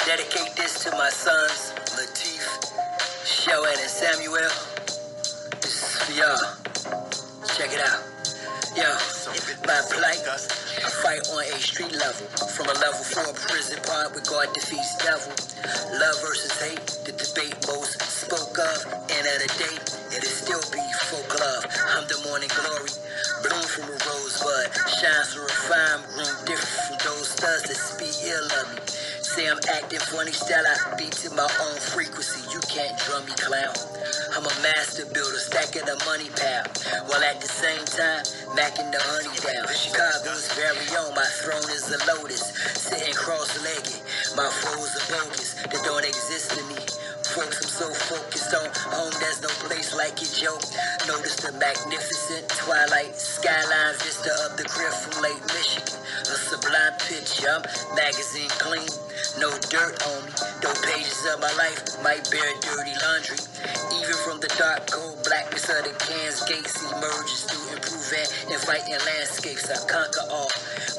Dedicate this to my sons, Latif, Shoet, and Samuel. This is for y'all. Check it out. Yo, my plight, I fight on a street level. From a level 4 prison pod where God defeats devil. Love versus hate, the debate most spoke of. End of the day, it'll still be folk love. I'm the morning glory, bloom from a rosebud. Shines so refined, groom different from those studs that speak ill of me. Say I'm acting funny, still I beat to my own frequency. You can't drum me, clown. I'm a master builder, stacking the money pile, while at the same time, macking the honey down. Chicago's very own, my throne is a lotus, sitting cross-legged. My foes are bogus, they don't exist to me. Folks, I'm so focused on home, there's no place like it, Joe. Notice the magnificent twilight skyline vista of the crib from Lake Michigan. A sublime picture, I'm magazine clean, no dirt on me. Though pages of my life might bear dirty laundry. Even from the dark, cold blackness of the Kansas gates emerges through improving and fighting landscapes. I conquer all.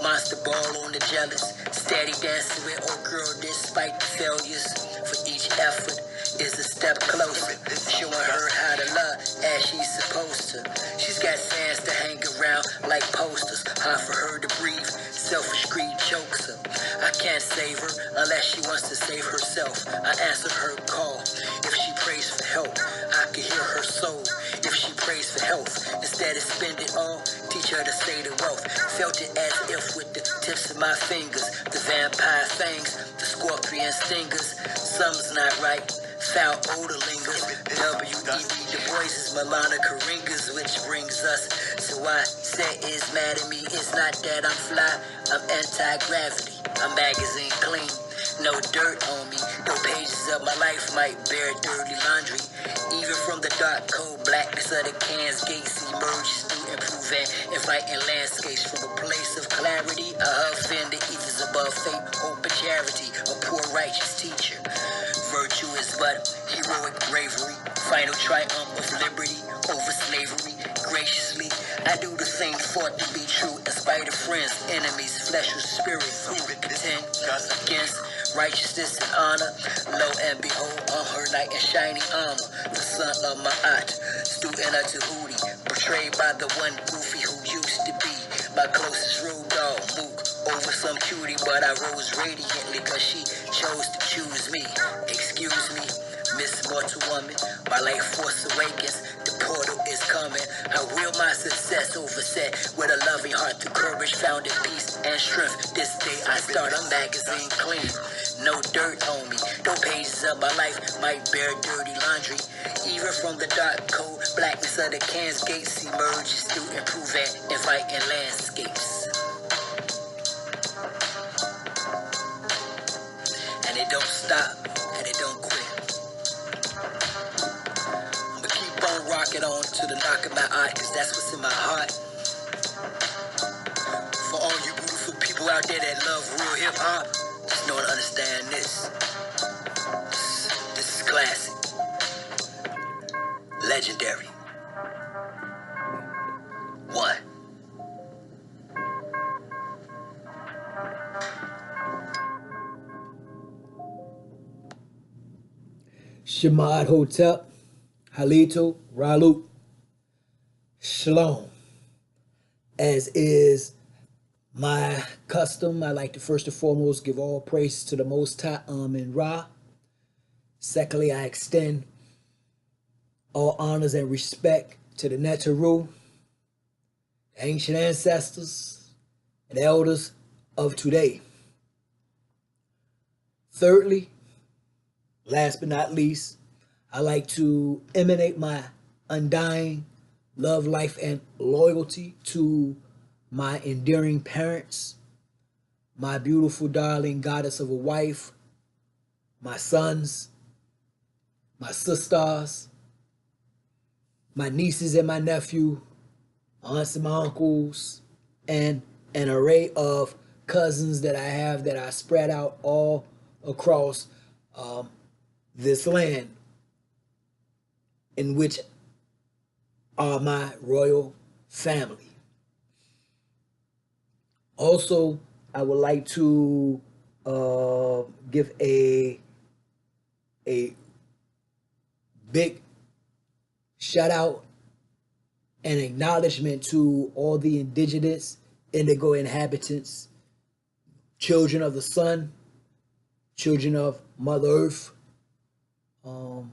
Monster ball on the jealous, steady dancing with old girl despite the failures. For each effort is a step closer, showing her how to love as she's supposed to. She's got fans to hang around like posters, hard for her to breathe. Selfish greed chokes her. I can't save her unless she wants to save herself. I answer her call. If she prays for help, I can hear her soul. If she prays for health, instead of spend it all, teach her to say the wealth. Felt it as if with the tips of my fingers, the vampire fangs, the scorpion stingers. Something's not right. Foul odor lingers. W.E.B. Du Bois' melodic ringas, which brings us to why set is mad at me. It's not that I'm fly, I'm anti-gravity. I'm magazine clean, no dirt on me. Though pages of my life might bear dirty laundry. Even from the dark, cold blackness of the Kansas gates emerges through improving and fighting landscapes. From a place of clarity, I offend the evils above fate, hope and charity, a poor righteous teacher. Virtue is but heroic bravery, final triumph of liberty over slavery. Graciously, I do the thing thought to be true, in spite of friends, enemies, flesh or spirit. Who contend against righteousness and honor? Lo and behold, on her knight in shiny armor, the son of Ma'at, student of Tahuti, portrayed by the one goofy who used to be my closest road dog, Mook, over some cutie, but I rose radiantly cause she chose to choose me. Excuse me, Miss Mortal Woman, my life force awakens, the portal is coming. I will my success overset with a loving heart, the courage found in peace and strength. This day I start a magazine clean, no dirt on me. Though pages of my life might bear dirty laundry. Even from the dark, cold blackness of the Kansas gates emerges through improving and fighting landscapes. And it don't stop, and it don't quit. I'ma keep on rocking on to the knock of my eye, cause that's what's in my heart. For all you beautiful people out there that love real hip-hop, just know and understand this. This is classic. Legendary. One. Shamad Hotep, Halito, Ralut, Shalom. As is my custom, I like to first and foremost give all praise to the Most High, and Ra. Secondly, I extend all honors and respect to the Netaru, the ancient ancestors, and elders of today. Thirdly, last but not least, I like to emanate my undying love, life, and loyalty to my endearing parents, my beautiful, darling goddess of a wife, my sons, my sisters, my nieces and my nephew, aunts and my uncles, and an array of cousins that I have that I spread out all across this land, in which are my royal family. Also, I would like to give a big shout out and acknowledgement to all the indigenous indigo inhabitants, children of the sun, children of Mother Earth, um,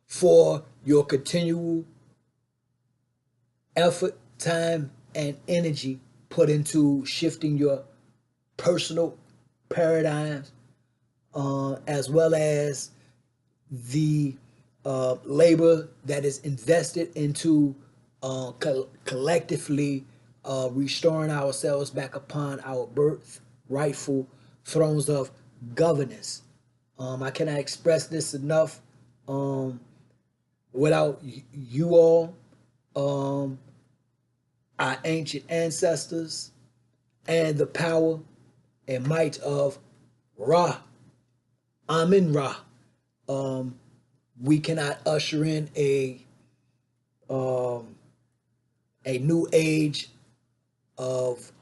for your continual effort, time, and energy put into shifting your personal paradigms, as well as the labor that is invested into collectively restoring ourselves back upon our birth rightful thrones of governance. I cannot express this enough. Without you all, our ancient ancestors, and the power and might of Ra, Amin Ra, we cannot usher in a new age of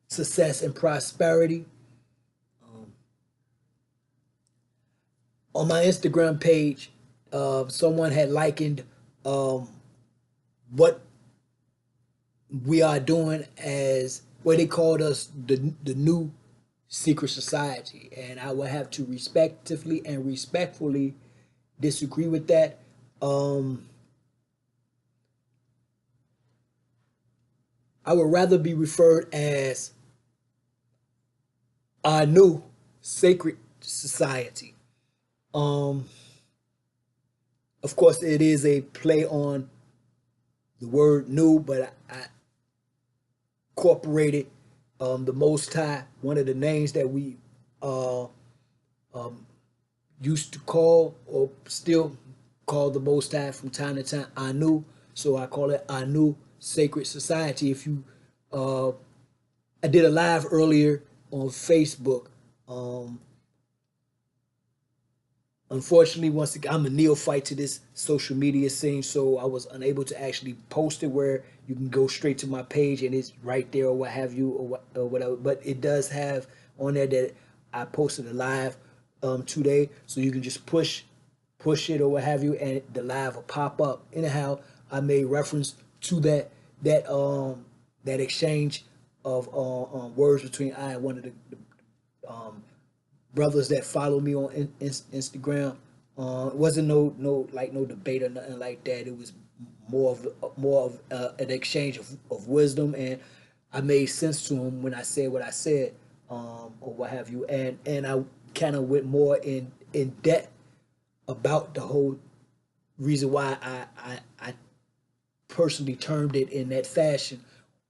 success and prosperity. On my Instagram page, someone had likened what we are doing as what they called us the new secret society, and I will have to respectively and respectfully disagree with that. I would rather be referred as our new sacred society. Of course, it is a play on the word new, but I incorporated the Most High, one of the names that we used to call or still call the Most High from time to time, Anu. So I call it Anu Sacred Society. If you, I did a live earlier on Facebook. Unfortunately, once again, I'm a neophyte to this social media scene, so I was unable to actually post it where you can go straight to my page and it's right there or what have you or whatever. But it does have on there that I posted a live today, so you can just push it or what have you, and the live will pop up. Anyhow, I made reference to that exchange of words between I and one of the brothers that follow me on Instagram. It wasn't no debate or nothing like that. It was more of an exchange of wisdom, and I made sense to him when I said what I said, or what have you, and I kind of went more in depth about the whole reason why I personally termed it in that fashion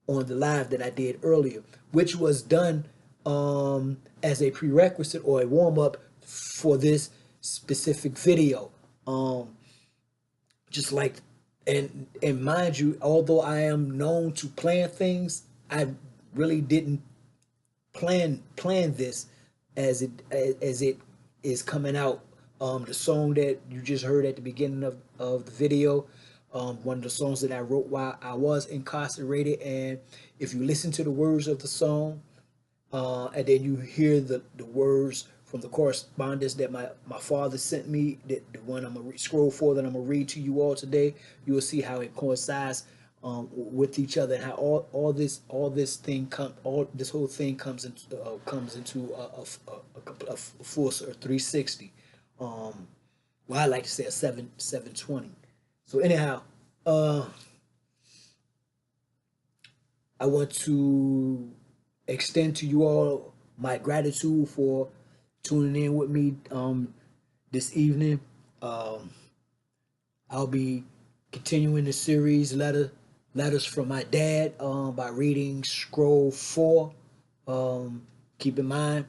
on the live that I did earlier, which was done as a prerequisite or a warm up for this specific video. Just like, and mind you, although I am known to plan things, I really didn't plan this as it is coming out. The song that you just heard at the beginning of the video, one of the songs that I wrote while I was incarcerated, and if you listen to the words of the song, and then you hear the words from the correspondence that my father sent me, the one I'm gonna scroll for that I'm gonna read to you all today, you will see how it coincides with each other, and how all this whole thing comes into a full 360. Well, I like to say a 720. So anyhow, I want to extend to you all my gratitude for tuning in with me this evening. I'll be continuing the series Letters from My Dad by reading Scroll 4. Keep in mind,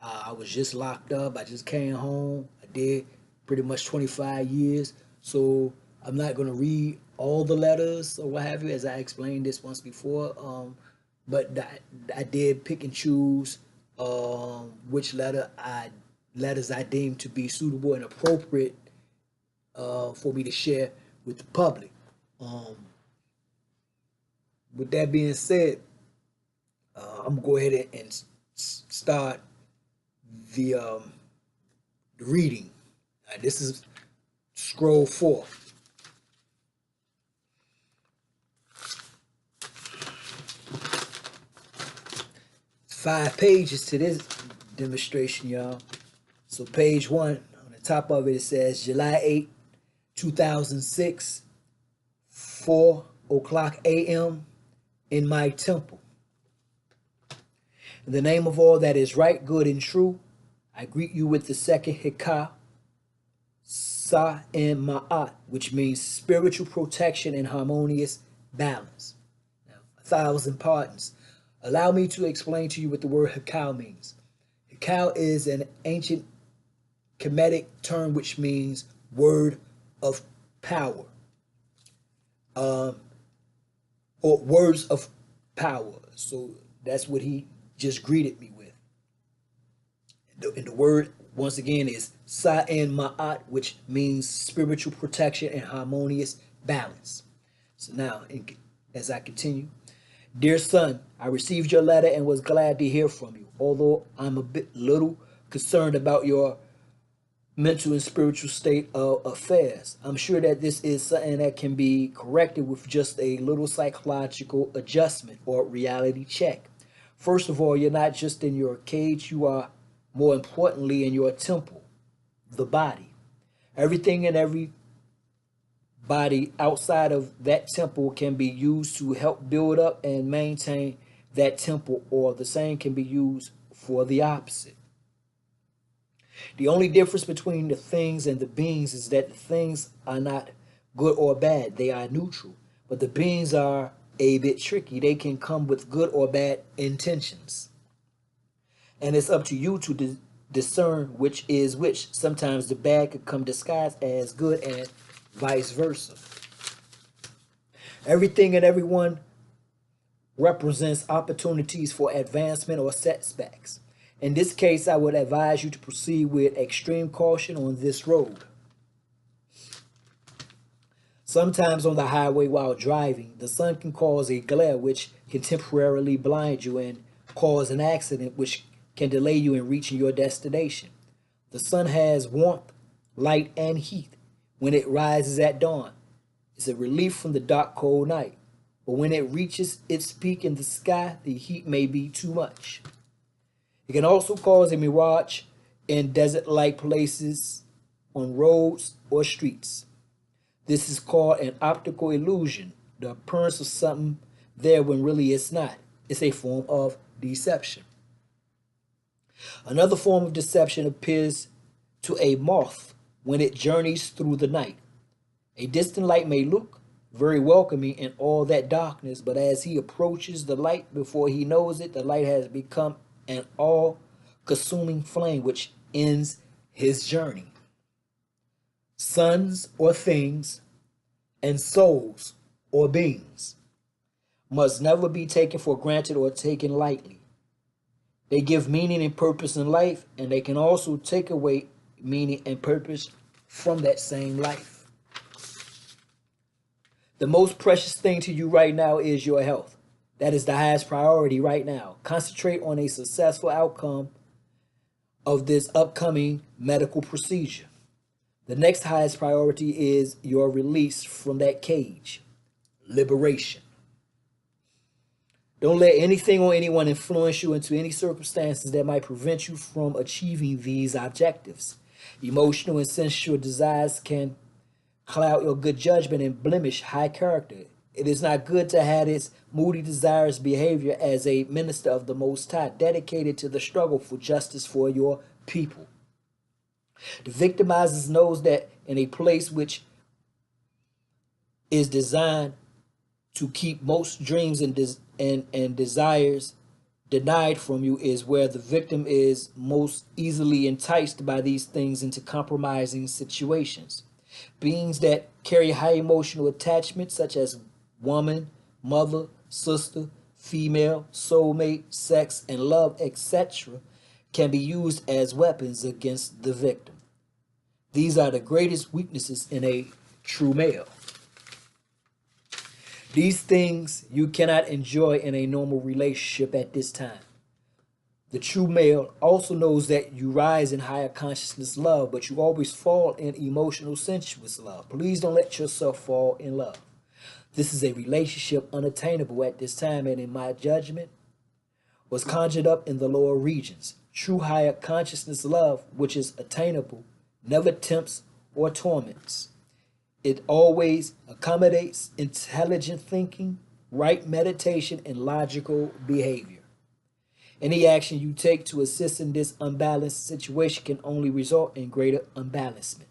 I was just locked up. I just came home. I did pretty much 25 years. So I'm not going to read all the letters or what have you, as I explained this once before. But I did pick and choose which letters I deemed to be suitable and appropriate for me to share with the public. With that being said, I'm gonna go ahead and start the reading. This is scroll 4. 5 pages to this demonstration, y'all. So page 1, on the top of it, it says July 8, 2006, 4 o'clock a.m. in my temple. In the name of all that is right, good, and true, I greet you with the second hikah, Sa and Ma'at, which means spiritual protection and harmonious balance. Now, 1,000 pardons. Allow me to explain to you what the word hikah means. Hikah is an ancient Kemetic term which means word of power, or words of power. So that's what he just greeted me with. And the word, once again, is Sa'en Ma'at, which means spiritual protection and harmonious balance. So now, as I continue, dear son, I received your letter and was glad to hear from you. Although I'm a little concerned about your mental and spiritual state of affairs, I'm sure that this is something that can be corrected with just a little psychological adjustment or reality check. First of all, you're not just in your cage, you are more importantly in your temple, the body. Everything and every body outside of that temple can be used to help build up and maintain that temple, or the same can be used for the opposite. The only difference between the things and the beings is that the things are not good or bad, they are neutral. But the beings are a bit tricky. They can come with good or bad intentions. And it's up to you to discern which is which. Sometimes the bad could come disguised as good and vice versa. Everything and everyone represents opportunities for advancement or setbacks. In this case, I would advise you to proceed with extreme caution on this road. Sometimes on the highway while driving, the sun can cause a glare which can temporarily blind you and cause an accident which can delay you in reaching your destination. The sun has warmth, light, and heat when it rises at dawn. It's a relief from the dark, cold night. But when it reaches its peak in the sky, the heat may be too much. It can also cause a mirage in desert-like places, on roads or streets. This is called an optical illusion, the appearance of something there when really it's not. It's a form of deception. Another form of deception appears to a moth when it journeys through the night. A distant light may look very welcoming in all that darkness, but as he approaches the light, before he knows it, the light has become an all-consuming flame which ends his journey. Suns or things and souls or beings must never be taken for granted or taken lightly. They give meaning and purpose in life, and they can also take away meaning and purpose from that same life. The most precious thing to you right now is your health. That is the highest priority right now. Concentrate on a successful outcome of this upcoming medical procedure. The next highest priority is your release from that cage, liberation. Don't let anything or anyone influence you into any circumstances that might prevent you from achieving these objectives. Emotional and sensual desires can cloud your good judgment and blemish high character. It is not good to have this moody, desirous behavior as a minister of the Most High, dedicated to the struggle for justice for your people. The victimizer knows that in a place which is designed to keep most dreams and desires denied from you is where the victim is most easily enticed by these things into compromising situations. Beings that carry high emotional attachment, such as woman, mother, sister, female, soulmate, sex, and love, etc., can be used as weapons against the victim. These are the greatest weaknesses in a true male. These things you cannot enjoy in a normal relationship at this time. The true male also knows that you rise in higher consciousness love, but you always fall in emotional sensuous love. Please don't let yourself fall in love. This is a relationship unattainable at this time, and in my judgment, was conjured up in the lower regions. True higher consciousness love, which is attainable, never tempts or torments. It always accommodates intelligent thinking, right meditation, and logical behavior. Any action you take to assist in this unbalanced situation can only result in greater unbalancement.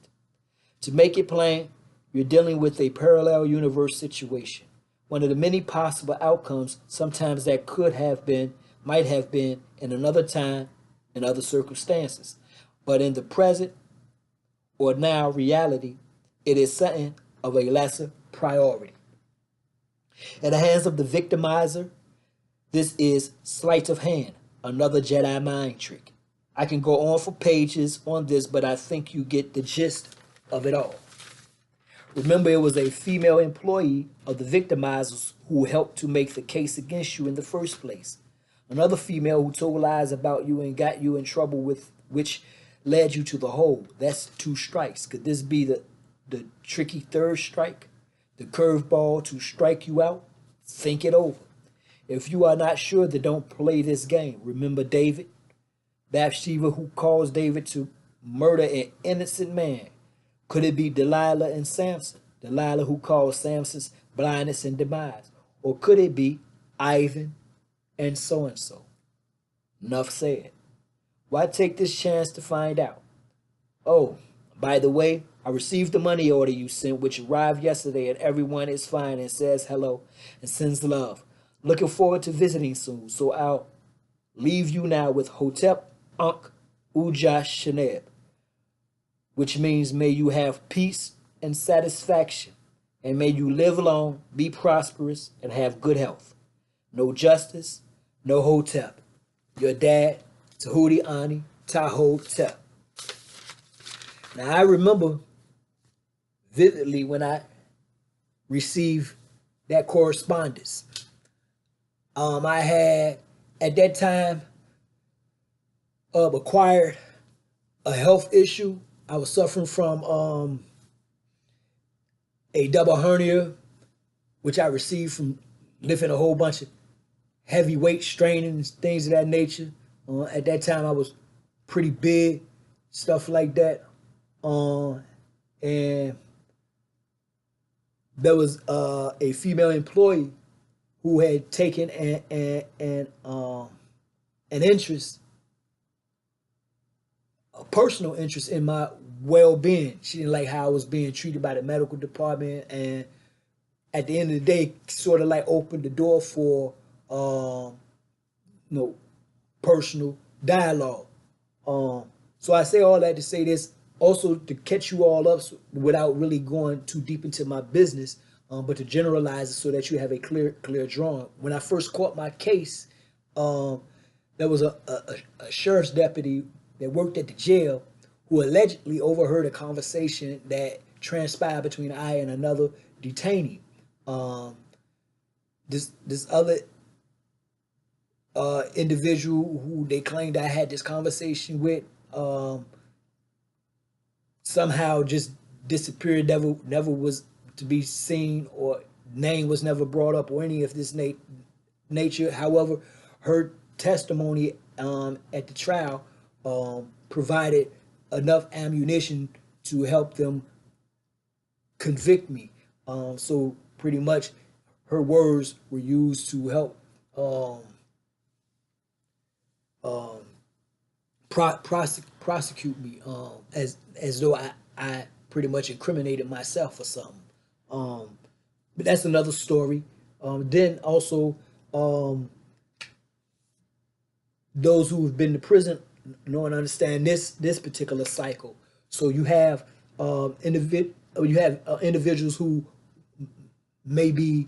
To make it plain, you're dealing with a parallel universe situation. One of the many possible outcomes, sometimes that could have been, might have been in another time, in other circumstances. But in the present or now reality, it is something of a lesser priority. In the hands of the victimizer, this is sleight of hand, another Jedi mind trick. I can go on for pages on this, but I think you get the gist of it all. Remember, it was a female employee of the victimizers who helped to make the case against you in the first place. Another female who told lies about you and got you in trouble with, which led you to the hole. That's 2 strikes. Could this be the tricky 3rd strike? The curveball to strike you out? Think it over. If you are not sure, then don't play this game. Remember David? Bathsheba, who caused David to murder an innocent man. Could it be Delilah and Samson? Delilah, who caused Samson's blindness and demise? Or could it be Ivan and so? Enough said. Why take this chance to find out? Oh, by the way, I received the money order you sent, which arrived yesterday, and everyone is fine and says hello and sends love. Looking forward to visiting soon, so I'll leave you now with Hotep Ankh Ujash Sheneb, which means may you have peace and satisfaction, and may you live long, be prosperous, and have good health. No justice, no Hotep. Your dad, Tahuti Ani Tahotep. Now I remember vividly when I received that correspondence. I had at that time acquired a health issue. I was suffering from a double hernia, which I received from lifting a whole bunch of heavy weight, straining, things of that nature. At that time, I was pretty big, stuff like that. And there was a female employee who had taken an interest, a personal interest in my well-being. She didn't like how I was being treated by the medical department, and at the end of the day, sort of like opened the door for personal dialogue. So I say all that to say this, also to catch you all up without really going too deep into my business, but to generalize it so that you have a clear drawing. When I first caught my case, there was a sheriff's deputy that worked at the jail who allegedly overheard a conversation that transpired between I and another detainee. This other individual who they claimed I had this conversation with somehow just disappeared, never was to be seen, or name was never brought up, or any of this nature. However, her testimony at the trial provided enough ammunition to help them convict me. So pretty much her words were used to help prosecute me, as though I pretty much incriminated myself or something. But that's another story. Then also, those who have been to prison know and understand this particular cycle. So you have individuals who may be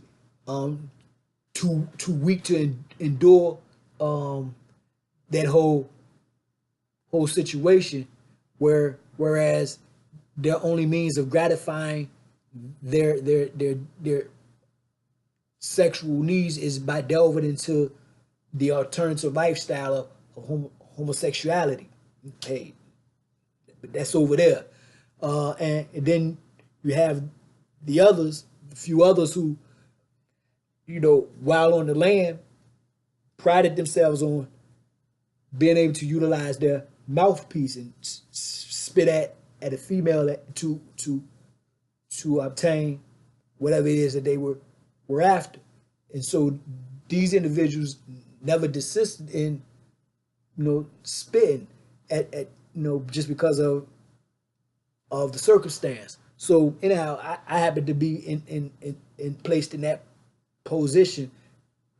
too weak to endure that whole situation, whereas their only means of gratifying their sexual needs is by delving into the alternative lifestyle homosexuality. Hey, but that's over there. And then you have a few others who, while on the land, prided themselves on being able to utilize their mouthpiece and spit at a female to obtain whatever it is that they were after. And so these individuals never desisted in spitting at just because of the circumstance. So anyhow, I happened to be in placed in that position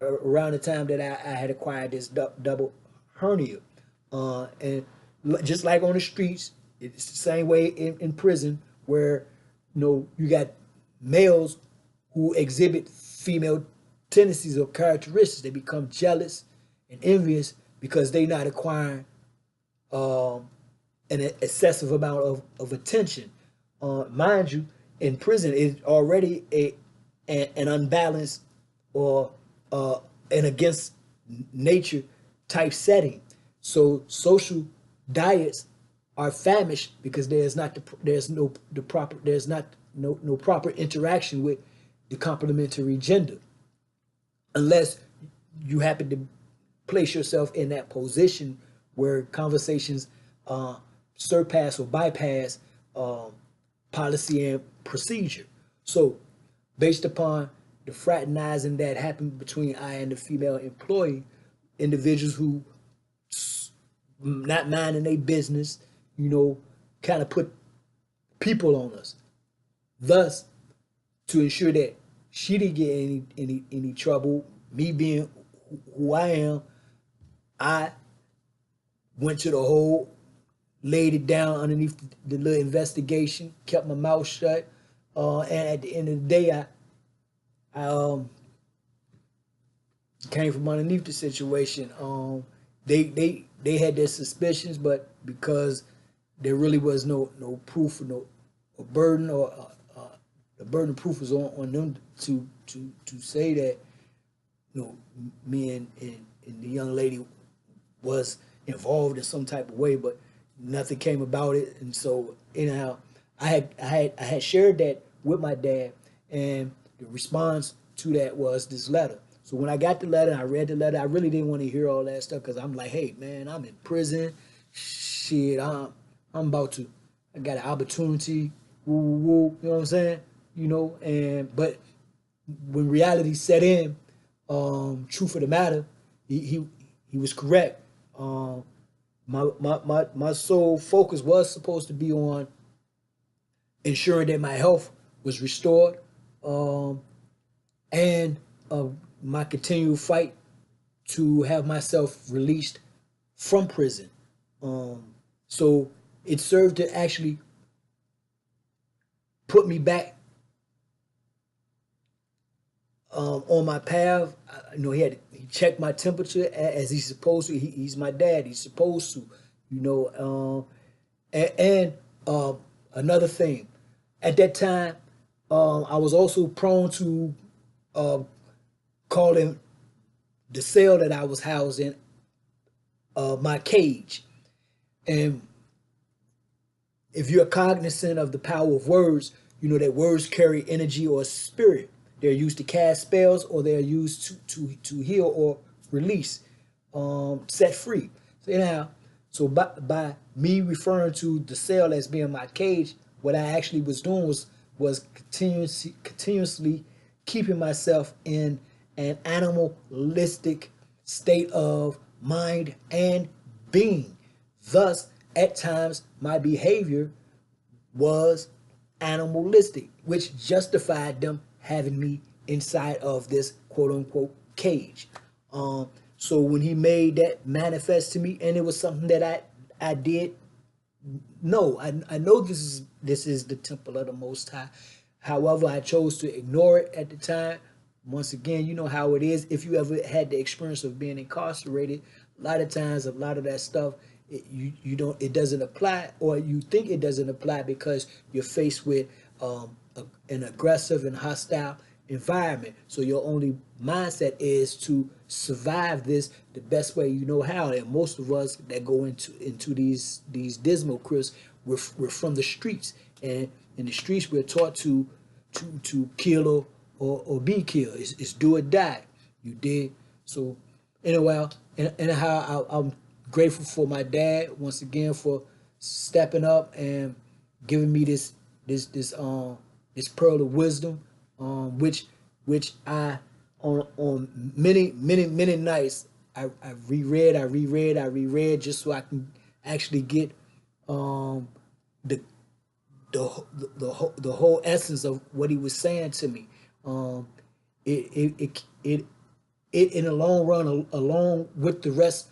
around the time that I had acquired this double hernia, and just like on the streets, it's the same way in prison, where you got males who exhibit female tendencies or characteristics. They become jealous and envious because they not acquiring an excessive amount of attention. Mind you, in prison it's already an unbalanced or an against nature type setting. So social diets are famished because there's no proper interaction with the complementary gender, unless you happen to place yourself in that position where conversations surpass or bypass policy and procedure. So, based upon the fraternizing that happened between I and the female employee, individuals who not minding their business, kind of put people on us. Thus, to ensure that she didn't get any trouble, me being who I am, I went to the hole, laid it down underneath the little investigation, kept my mouth shut, and at the end of the day, I came from underneath the situation. They had their suspicions, but because there really was no proof or no burden, or the burden of proof was on them to say that me and the young lady was involved in some type of way, but nothing came about it. And so anyhow, I had shared that with my dad, and the response to that was this letter. So when I got the letter, I read the letter. I really didn't want to hear all that stuff because I'm like, hey man, I'm in prison. Shit, I'm about to. I got an opportunity. Woo, woo, woo. You know what I'm saying? But when reality set in, truth of the matter, he was correct. My sole focus was supposed to be on ensuring that my health was restored, and my continued fight to have myself released from prison. So it served to actually put me back on my path. He checked my temperature as he's supposed to. He's my dad. He's supposed to, and another thing, at that time, I was also prone to calling the cell that I was housed in my cage. And if you're cognizant of the power of words, you know that words carry energy or spirit. They're used to cast spells, or they're used to heal or release, set free. So by me referring to the cell as being my cage, what I actually was doing was continuously keeping myself in an animalistic state of mind and being. Thus, at times, my behavior was animalistic, which justified them having me inside of this quote unquote cage. So when he made that manifest to me, and it was something that I did know. I know this is the temple of the Most High. However, I chose to ignore it at the time. Once again, you know how it is. If you ever had the experience of being incarcerated, a lot of times, a lot of that stuff, it doesn't apply, or you think it doesn't apply because you're faced with an aggressive and hostile environment. So your only mindset is to survive this the best way you know how. And most of us that go into these dismal crisps, we're from the streets, and in the streets we're taught to kill or be killed. It's do or die. You did. So anyway, anyhow, I'm grateful for my dad once again for stepping up and giving me this pearl of wisdom, which I on many nights I reread just so I can actually get the the whole essence of what he was saying to me. Um, it in the long run, along with the rest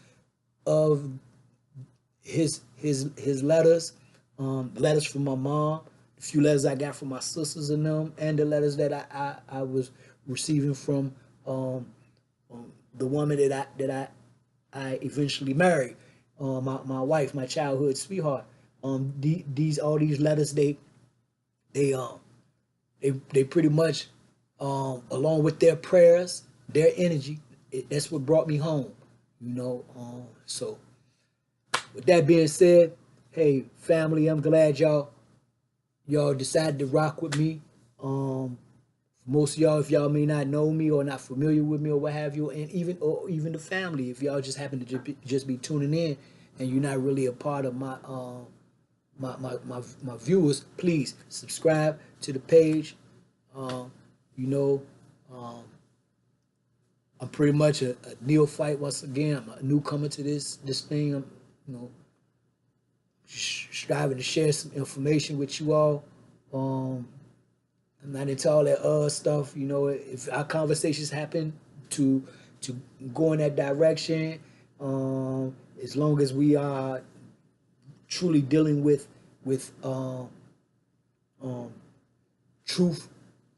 of his letters, letters from my mom, a few letters I got from my sisters and them, and the letters that I was receiving from the woman that I eventually married, my wife, my childhood sweetheart. These all these letters they they pretty much along with their prayers, their energy, that's what brought me home. So with that being said, hey family, I'm glad y'all decided to rock with me. Most of y'all, if y'all may not know me or not familiar with me or what have you, and even the family, if y'all just happen to just be tuning in and you're not really a part of my viewers, please subscribe to the page. Um, you know, um, I'm pretty much a neophyte once again. I'm a newcomer to this thing. I'm, striving to share some information with you all. I'm not into all that stuff. If our conversations happen to go in that direction, as long as we are truly dealing with truth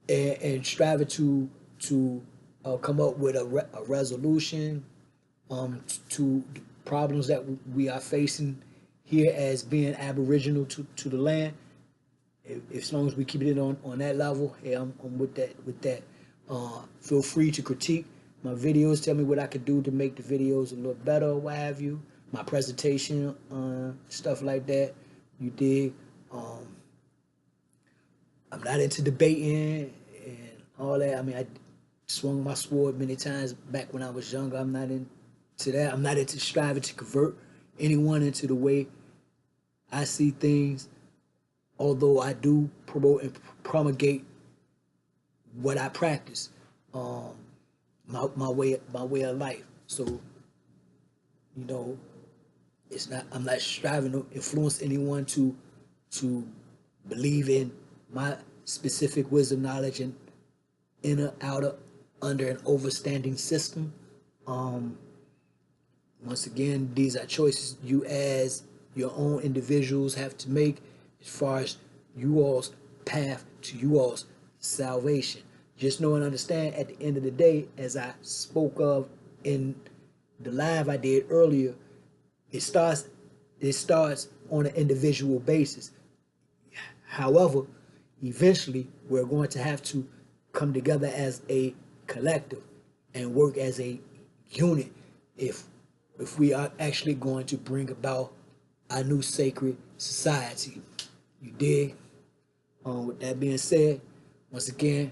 and striving to come up with a resolution to problems that we are facing here as being aboriginal to the land. If as long as we keep it on that level, hey, I'm with that. Feel free to critique my videos. Tell me what I could do to make the videos a little better, or what have you. My presentation, stuff like that. You dig? I'm not into debating and all that. I mean, I swung my sword many times back when I was younger. I'm not into that. I'm not into striving to convert anyone into the way I see things, although I do promote and promulgate what I practice, my way of life. So, it's not. I'm not striving to influence anyone to believe in my specific wisdom, knowledge, and inner, outer, under an overstanding system. Once again, these are choices you as your own individuals have to make as far as you all's path to you all's salvation. Just know and understand at the end of the day, as I spoke of in the live I did earlier, it starts on an individual basis. However, eventually we're going to have to come together as a collective and work as a unit if we are actually going to bring about a new sacred society. You dig? With that being said, once again,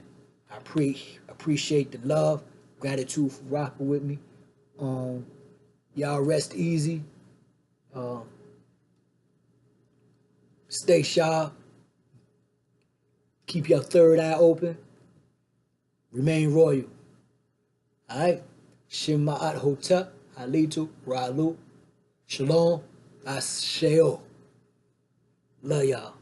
I appreciate the love, gratitude for rocking with me. Y'all rest easy. Stay sharp. Keep your third eye open. Remain royal. Alright? Shema'at Hotep, Halitu, Ralu, Shalom, Asheo. Love y'all.